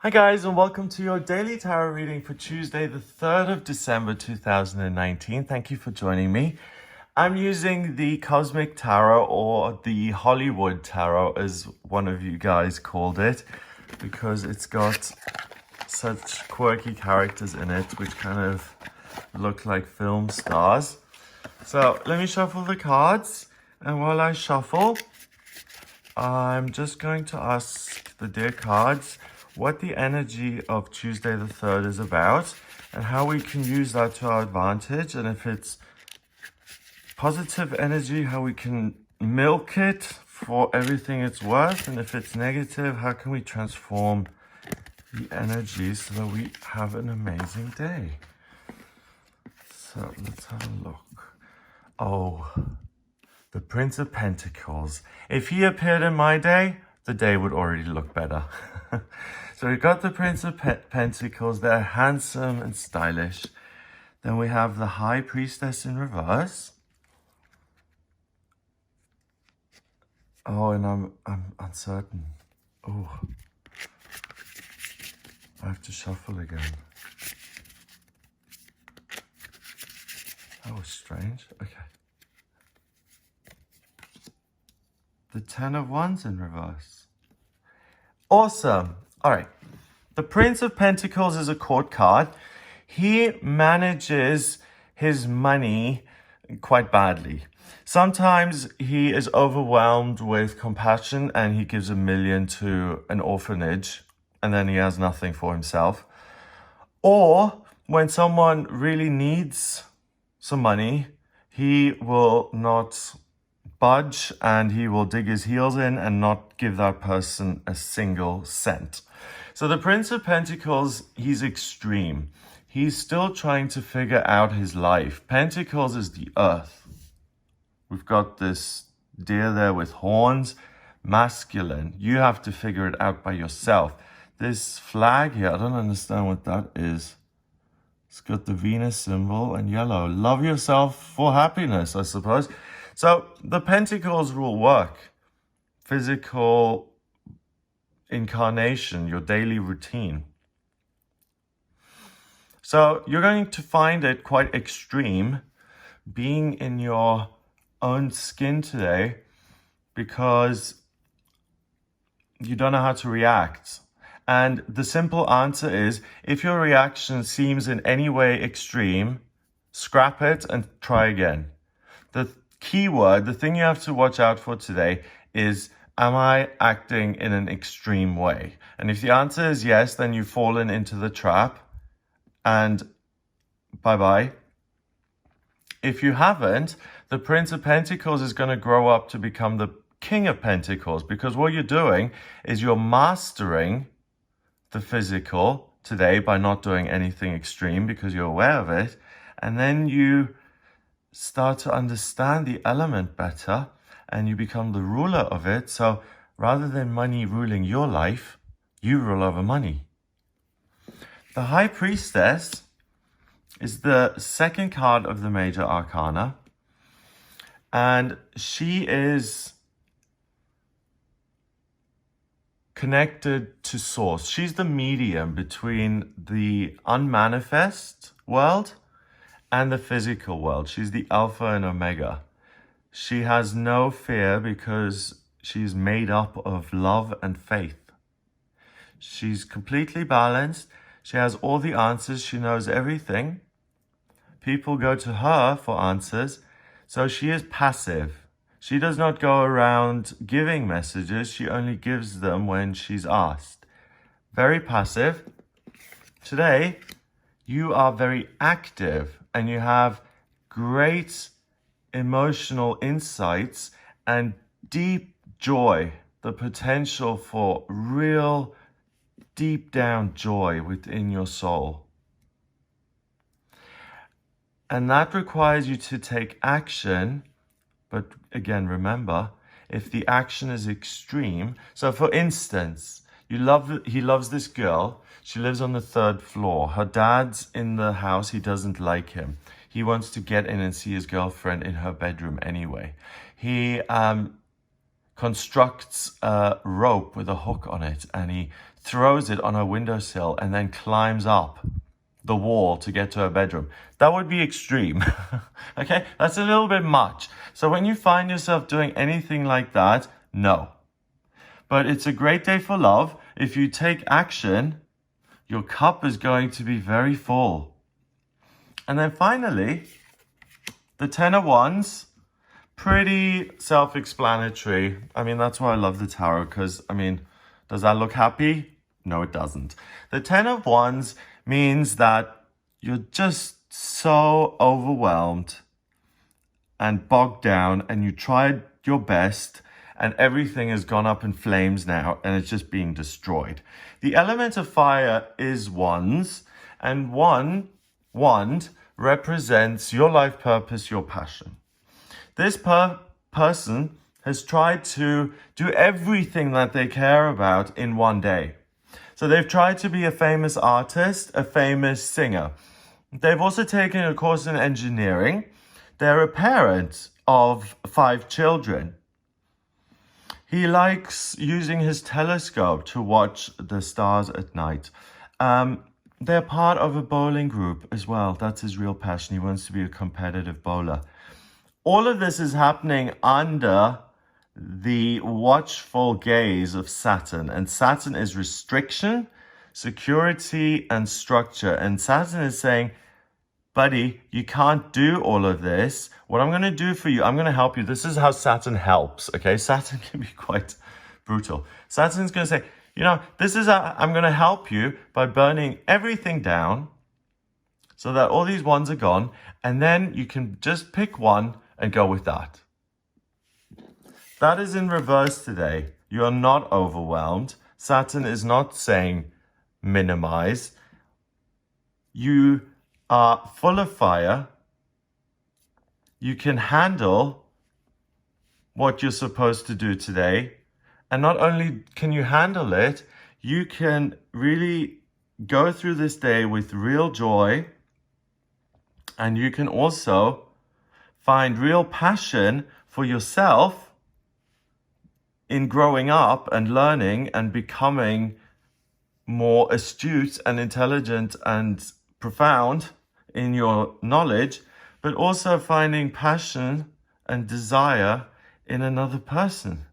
Hi guys, and welcome to your daily tarot reading for Tuesday the 3rd of December 2019. Thank you for joining me. I'm using the Cosmic Tarot, or the Hollywood Tarot as one of you guys called it, because it's got such quirky characters in it which kind of look like film stars. So let me shuffle the cards, and while I shuffle, I'm just going to ask the dear cards what the energy of Tuesday the 3rd is about and how we can use that to our advantage. And if it's positive energy, how we can milk it for everything it's worth. And if it's negative, how can we transform the energy so that we have an amazing day? So let's have a look. Oh, the Prince of Pentacles. If he appeared in my day, the day would already look better. So we've got the Prince of Pentacles. They're handsome and stylish. Then we have the High Priestess in reverse. Oh, and I'm uncertain. Oh, I have to shuffle again. That was strange. Okay. The Ten of Wands in reverse. Awesome. All right. The Prince of Pentacles is a court card. He manages his money quite badly. Sometimes he is overwhelmed with compassion and he gives $1 million to an orphanage and then he has nothing for himself. Or when someone really needs some money, he will not budge and he will dig his heels in and not give that person a single cent. So the Prince of Pentacles, he's extreme. He's still trying to figure out his life. Pentacles is the earth. We've got this deer there with horns, masculine. You have to figure it out by yourself. This flag here, I don't understand what that is. It's got the Venus symbol and yellow. Love yourself for happiness, I suppose. So the Pentacles rule work, physical incarnation, your daily routine. So you're going to find it quite extreme being in your own skin today because you don't know how to react. And the simple answer is, if your reaction seems in any way extreme, scrap it and try again. The keyword, the thing you have to watch out for today is, am I acting in an extreme way? And if the answer is yes, then you've fallen into the trap and bye-bye. If you haven't, the Prince of Pentacles is going to grow up to become the King of Pentacles, because what you're doing is you're mastering the physical today by not doing anything extreme because you're aware of it. And then you start to understand the element better and you become the ruler of it. So rather than money ruling your life, you rule over money. The High Priestess is the second card of the major arcana, and she is connected to source. She's the medium between the unmanifest world and the physical world. She's the Alpha and Omega. She has no fear because she's made up of love and faith. She's completely balanced. She has all the answers. She knows everything. People go to her for answers. So she is passive. She does not go around giving messages. She only gives them when she's asked. Very passive. Today, you are very active and you have great emotional insights and deep joy, the potential for real deep down joy within your soul. And that requires you to take action. But again, remember, if the action is extreme, so for instance, he loves this girl. She lives on the 3rd floor. Her dad's in the house. He doesn't like him. He wants to get in and see his girlfriend in her bedroom anyway. He constructs a rope with a hook on it and he throws it on her windowsill and then climbs up the wall to get to her bedroom. That would be extreme. Okay, that's a little bit much. So when you find yourself doing anything like that, no. But it's a great day for love. If you take action, your cup is going to be very full. And then finally, the Ten of Wands, pretty self-explanatory. I mean, that's why I love the tarot, because, I mean, does that look happy? No, it doesn't. The Ten of Wands means that you're just so overwhelmed and bogged down, and you tried your best, and everything has gone up in flames now, and it's just being destroyed. The element of fire is wands, and one wand represents your life purpose, your passion. This person has tried to do everything that they care about in one day. So they've tried to be a famous artist, a famous singer. They've also taken a course in engineering. They're a parent of 5 children. He likes using his telescope to watch the stars at night. They're part of a bowling group as well. That's his real passion. He wants to be a competitive bowler. All of this is happening under the watchful gaze of Saturn. And Saturn is restriction, security, and structure. And Saturn is saying, buddy, you can't do all of this. What I'm going to do for you, I'm going to help you. This is how Saturn helps, okay? Saturn can be quite brutal. Saturn's going to say, you know, this is how I'm going to help you by burning everything down so that all these ones are gone. And then you can just pick one and go with that. That is in reverse today. You are not overwhelmed. Saturn is not saying minimize. You are full of fire. You can handle what you're supposed to do today. And not only can you handle it, you can really go through this day with real joy. And you can also find real passion for yourself in growing up and learning and becoming more astute and intelligent and profound in your knowledge, but also finding passion and desire in another person.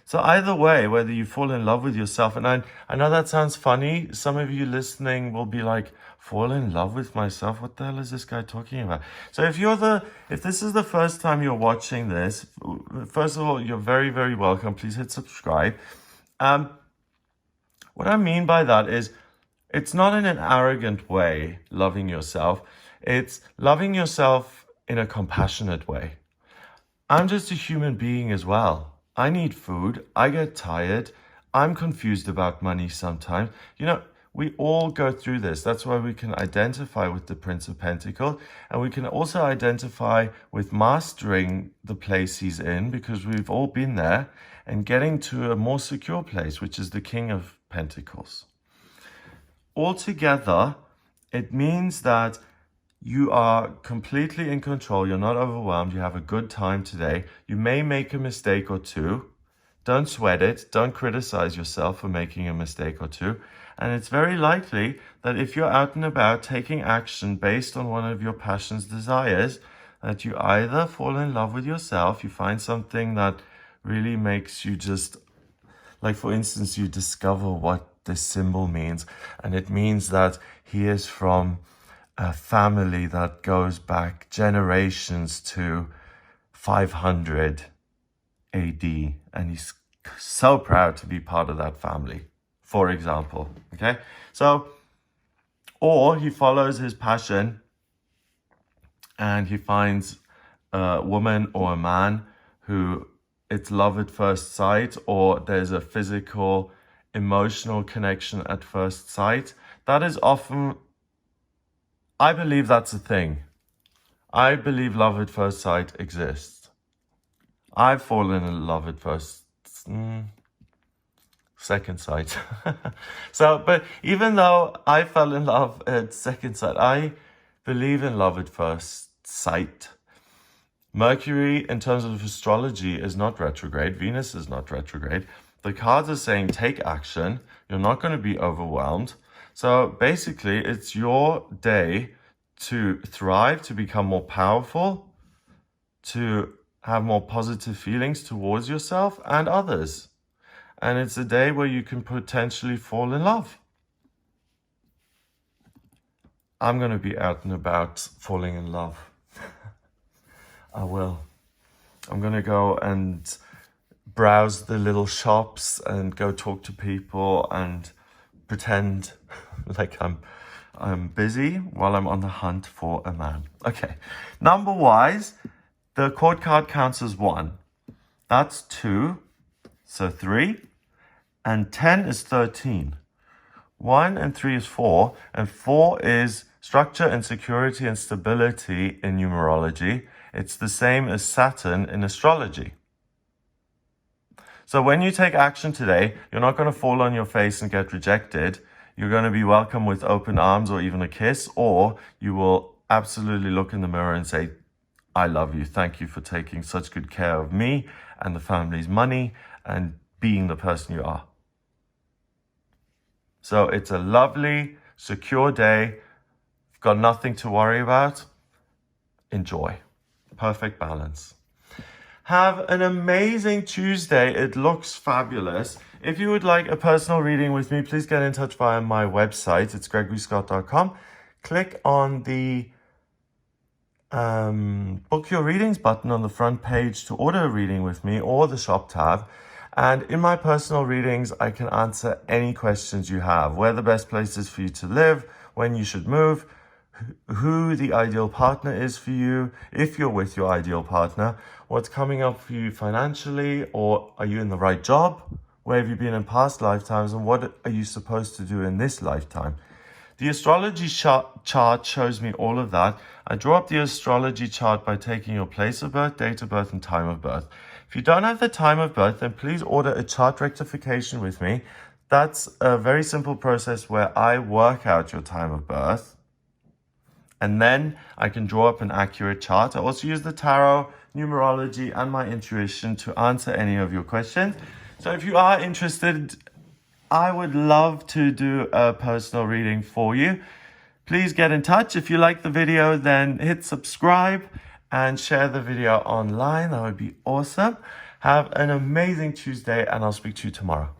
So either way, whether you fall in love with yourself, and I know that sounds funny. Some of you listening will be like, fall in love with myself? What the hell is this guy talking about? So if this is the first time you're watching this, first of all, you're very, very welcome. Please hit subscribe. What I mean by that is, it's not in an arrogant way, loving yourself. It's loving yourself in a compassionate way. I'm just a human being as well. I need food. I get tired. I'm confused about money sometimes. You know, we all go through this. That's why we can identify with the Prince of Pentacles. And we can also identify with mastering the place he's in, because we've all been there, and getting to a more secure place, which is the King of Pentacles. Altogether, it means that you are completely in control. You're not overwhelmed. You have a good time today. You may make a mistake or two. Don't sweat it. Don't criticize yourself for making a mistake or two. And it's very likely that if you're out and about taking action based on one of your passions, desires, that you either fall in love with yourself, you find something that really makes you just, like for instance, you discover what this symbol means. And it means that he is from a family that goes back generations to 500 AD. And he's so proud to be part of that family, for example. Okay? So, or he follows his passion and he finds a woman or a man who it's love at first sight, or there's a physical, emotional connection at first sight. That is often, I believe that's a thing. I believe love at first sight exists. I've fallen in love at second sight. So, but even though I fell in love at second sight, I believe in love at first sight. Mercury, in terms of astrology, is not retrograde. Venus is not retrograde. The cards are saying take action. You're not going to be overwhelmed. So basically, it's your day to thrive, to become more powerful, to have more positive feelings towards yourself and others. And it's a day where you can potentially fall in love. I'm going to be out and about falling in love. I will. I'm going to go and browse the little shops and go talk to people and pretend like I'm busy while I'm on the hunt for a man. Okay, number wise, the court card counts as 1. That's 2, so 3, and 10 is 13. 1 and 3 is 4, and 4 is structure and security and stability in numerology. It's the same as Saturn in astrology. So when you take action today, you're not going to fall on your face and get rejected. You're going to be welcomed with open arms or even a kiss, or you will absolutely look in the mirror and say, I love you. Thank you for taking such good care of me and the family's money and being the person you are. So it's a lovely, secure day. You've got nothing to worry about. Enjoy. Perfect balance. Have an amazing Tuesday. It looks fabulous. If you would like a personal reading with me, please get in touch via my website. It's gregoryscott.com. Click on the book your readings button on the front page to order a reading with me, or the shop tab. And in my personal readings, I can answer any questions you have. Where the best place is for you to live, when you should move, who the ideal partner is for you, if you're with your ideal partner, what's coming up for you financially, or are you in the right job? Where have you been in past lifetimes, and what are you supposed to do in this lifetime? The astrology chart shows me all of that. I draw up the astrology chart by taking your place of birth, date of birth, and time of birth. If you don't have the time of birth, then please order a chart rectification with me. That's a very simple process where I work out your time of birth, and then I can draw up an accurate chart. I also use the tarot, numerology, and my intuition to answer any of your questions. So if you are interested, I would love to do a personal reading for you. Please get in touch. If you like the video, then hit subscribe and share the video online. That would be awesome. Have an amazing Tuesday, and I'll speak to you tomorrow.